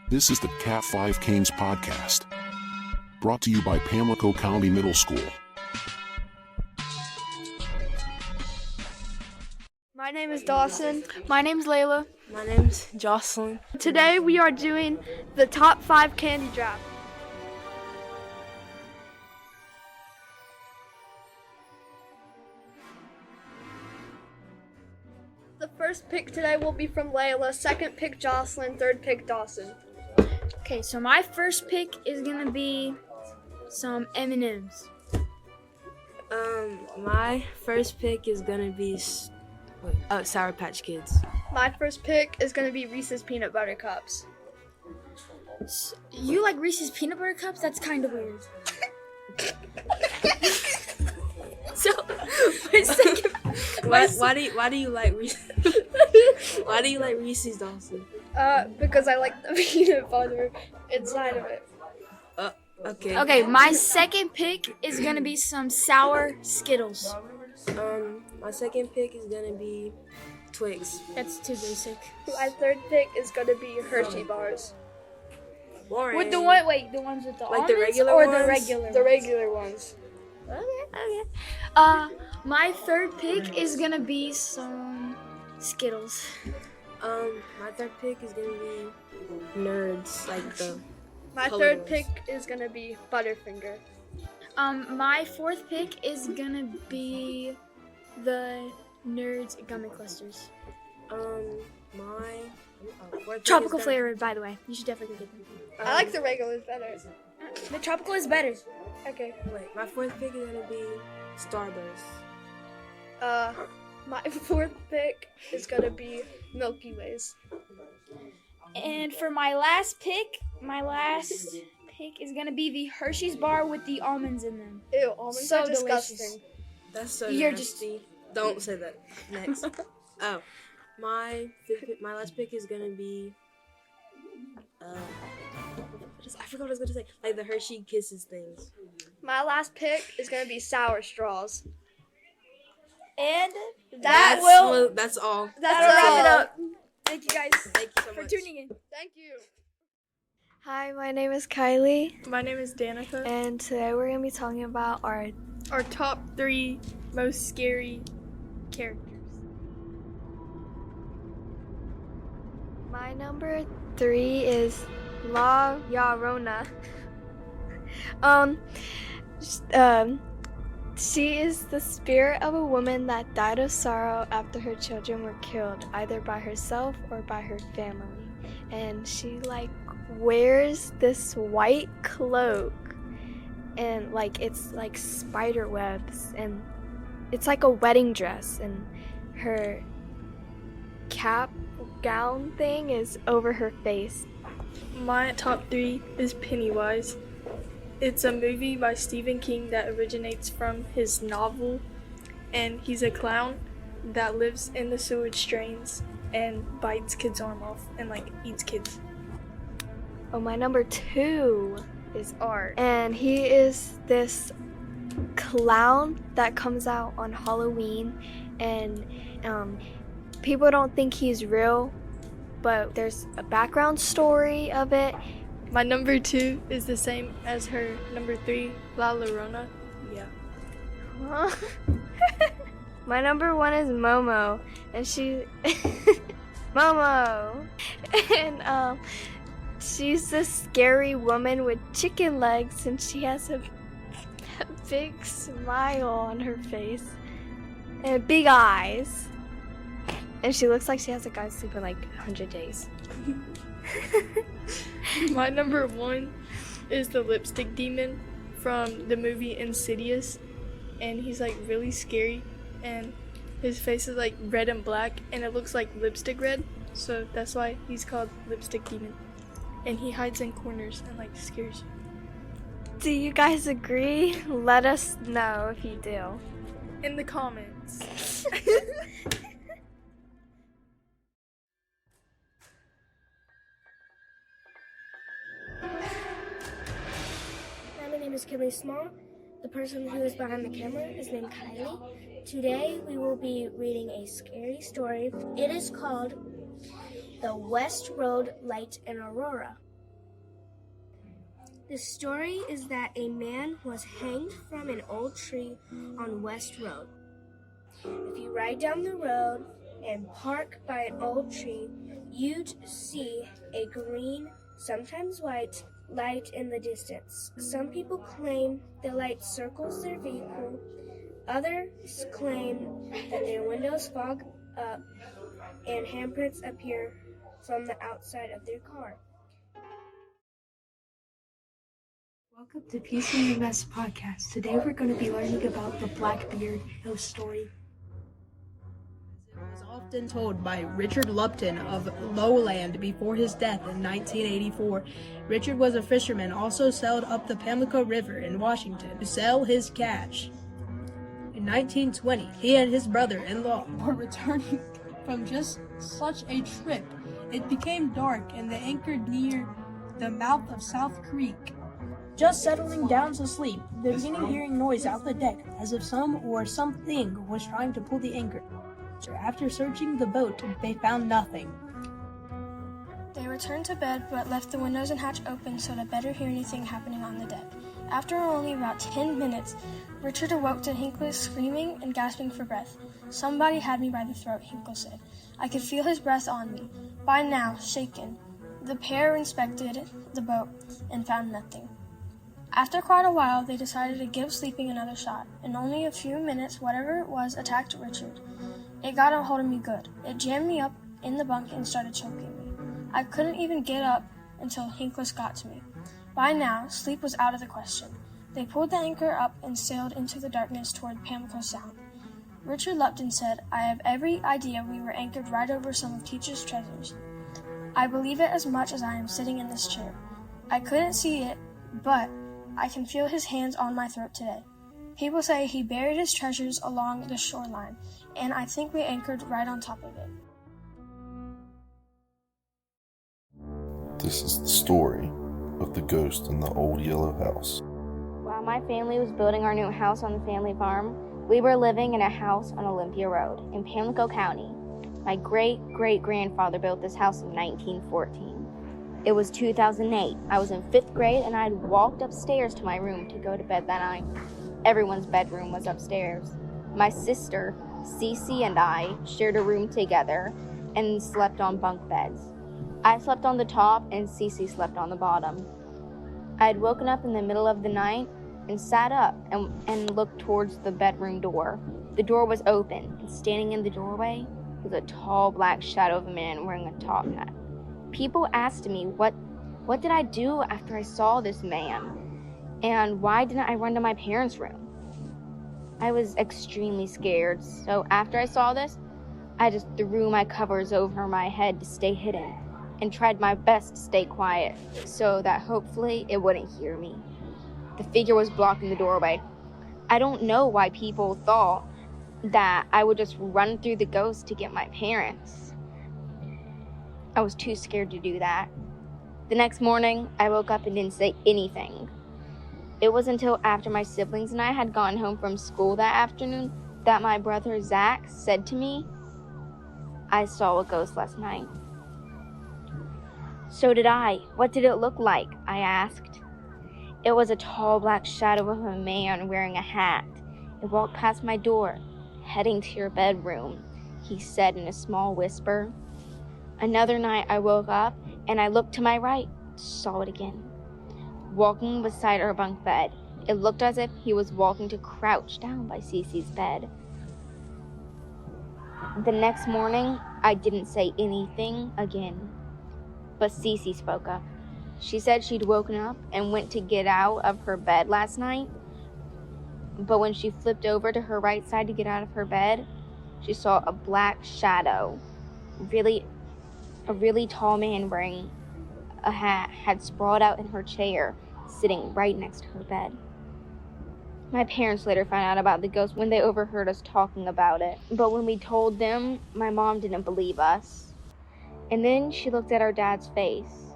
This is the Cat 5 Canes podcast, brought to you by Pamlico County Middle School. My name is Dawson. My name's Layla. My name's Jocelyn. Today we are doing the top 5 candy draft. The first pick today will be from Layla, second pick Jocelyn, third pick Dawson. Okay, so my first pick is gonna be some M&Ms. My first pick is gonna be Sour Patch Kids. My first pick is going to be Reese's Peanut Butter Cups. You like Reese's Peanut Butter Cups? That's kind of weird. So, my second... Why do you like Reese's? Why do you like Reese's, Dawson? Because I like the peanut butter inside of it. Okay. Okay, my second pick is gonna be some sour Skittles. My second pick is gonna be Twix. That's too basic. My third pick is going to be Hershey bars. Boring. With the ones with the Like the almonds regular or ones? the regular The ones? regular ones. Okay. My third pick is gonna be some Skittles. My third pick is gonna be Nerds, like the. My colored third ones. pick is going to be Butterfinger. My fourth pick is gonna be the Nerds gummy clusters. My fourth pick Tropical is flavor, by the way. You should definitely get them. I like the regulars better. The tropical is better. Okay. Wait, my fourth pick is gonna be Starburst. My fourth pick is going to be Milky Ways. And for my last pick is gonna be the Hershey's bar with the almonds in them. Ew, almonds So are delicious. disgusting. That's so You're nasty. Don't say that. Next. Oh, my last pick is gonna be. I forgot what I was gonna say. Like the Hershey Kisses things. My last pick is going to be Sour Straws. And That's all. That'll wrap it up. Thank you guys Thank you so for much. tuning in. Thank you. Hi, my name is Kylee, My name is Danica. and today we're going to be talking about our Our top 3 most scary characters. My number 3 is La Llorona. She is the spirit of a woman that died of sorrow after her children were killed, either by herself or by her family. And she wears this white cloak, and it's like spider webs, and it's like a wedding dress, and her gown thing is over her face. My top 3 is Pennywise. It's a movie by Stephen King that originates from his novel, and he's a clown that lives in the sewage drains and bites kids' arm off and eats kids. Oh, my number 2 is Art, and he is this clown that comes out on Halloween, and people don't think he's real, but there's a background story of it. My number 2 is the same as her number 3, La Llorona. Yeah. My number 1 is Momo, and she Momo, and she's this scary woman with chicken legs, and she has a big smile on her face and big eyes, and she looks like she has a guy sleep for 100 days. My number 1 is the lipstick demon from the movie Insidious, and he's really scary, and his face is red and black, and it looks like lipstick red, so that's why he's called lipstick demon, and he hides in corners and scares you. Do you guys agree? Let us know if you do. In the comments. My name is Kinley Small. The person who is behind the camera is named Kylee. Today we will be reading a scary story. It is called The West Road Light and Aurora. The story is that a man was hanged from an old tree on West Road. If you ride down the road and park by an old tree, you'd see a green, sometimes white, light in the distance. Some people claim the light circles their vehicle. Others claim that their windows fog up and handprints appear from the outside of their car. Welcome to PCMS Podcast. Today we're going to be learning about the Blackbeard ghost story. It was often told by Richard Lupton of Lowland before his death in 1984. Richard was a fisherman, also sailed up the Pamlico River in Washington to sell his catch. In 1920, he and his brother-in-law were returning from just such a trip. It became dark and they anchored near the mouth of South Creek. Just settling down to sleep, they began hearing noise out the deck, as if some or something was trying to pull the anchor. After searching the boat, they found nothing. They returned to bed but left the windows and hatch open so to better hear anything happening on the deck. After only about 10 minutes, Richard awoke to Hinkle screaming and gasping for breath. "Somebody had me by the throat," Hinkle said. "I could feel his breath on me. By now, shaken." The pair inspected the boat and found nothing. After quite a while, they decided to give sleeping another shot. In only a few minutes, whatever it was attacked Richard. It got a hold of me good. It jammed me up in the bunk and started choking me. I couldn't even get up until Hinkless got to me. By now, sleep was out of the question. They pulled the anchor up and sailed into the darkness toward Pamlico Sound. Richard Lupton said, "I have every idea we were anchored right over some of Teacher's treasures. I believe it as much as I am sitting in this chair. I couldn't see it, but I can feel his hands on my throat today. People say he buried his treasures along the shoreline, and I think we anchored right on top of it." This is the story of the ghost in the old yellow house. While my family was building our new house on the family farm, we were living in a house on Olympia Road in Pamlico County. My great-great-grandfather built this house in 1914. It was 2008. I was in 5th grade and I had walked upstairs to my room to go to bed that night. Everyone's bedroom was upstairs. My sister, Cece, and I shared a room together and slept on bunk beds. I slept on the top and Cece slept on the bottom. I had woken up in the middle of the night and sat up and looked towards the bedroom door. The door was open, and standing in the doorway was a tall black shadow of a man wearing a top hat. People asked me what did I do after I saw this man, and why didn't I run to my parents' room? I was extremely scared, so after I saw this, I just threw my covers over my head to stay hidden and tried my best to stay quiet so that hopefully it wouldn't hear me. The figure was blocking the doorway. I don't know why people thought that I would just run through the ghost to get my parents. I was too scared to do that. The next morning, I woke up and didn't say anything. It was until after my siblings and I had gone home from school that afternoon that my brother Zach said to me, "I saw a ghost last night." "So did I. What did it look like?" I asked. "It was a tall black shadow of a man wearing a hat. It walked past my door, heading to your bedroom," he said in a small whisper. Another night I woke up and I looked to my right, saw it again. Walking beside our bunk bed. It looked as if he was walking to crouch down by Cece's bed. The next morning, I didn't say anything again, but Cece spoke up. She said she'd woken up and went to get out of her bed last night, but when she flipped over to her right side to get out of her bed, she saw a black shadow. A really tall man wearing a hat had sprawled out in her chair, sitting right next to her bed. My parents later found out about the ghost when they overheard us talking about it, but when we told them, my mom didn't believe us. And then she looked at our dad's face.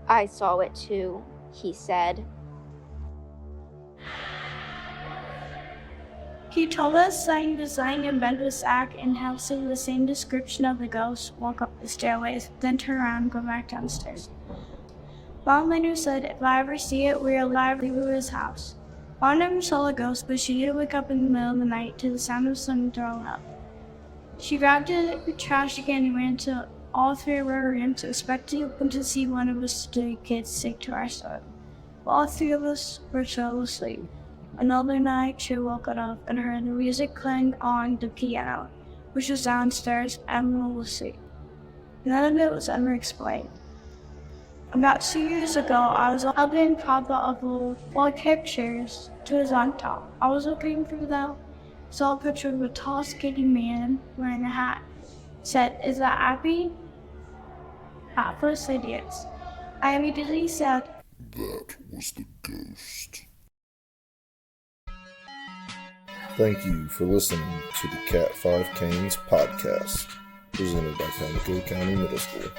"I saw it too," he said. He told us that he was lying in bed with Zach and had seen the same description of the ghost walk up the stairways, then turn around and go back downstairs. Mom later said if I ever see it, we're allowed to leave his house. Mom never saw a ghost, but she did wake up in the middle of the night to the sound of someone throwing up. She grabbed the trash again and ran to all three of our rooms, expecting to see one of us three kids sick to our stomach. All three of us were still asleep. Another night, she woke up and heard the music playing on the piano, which was downstairs, and was asleep. None of it was ever explained. About 2 years ago, I was helping Papa upload all pictures to his laptop. I was looking through them, saw a picture of a tall, skinny man wearing a hat. Said, "Is that Abby?" At first I did. I immediately said, "That was the ghost." Thank you for listening to the Cat 5 Canes podcast, presented by Pamlico County Middle School.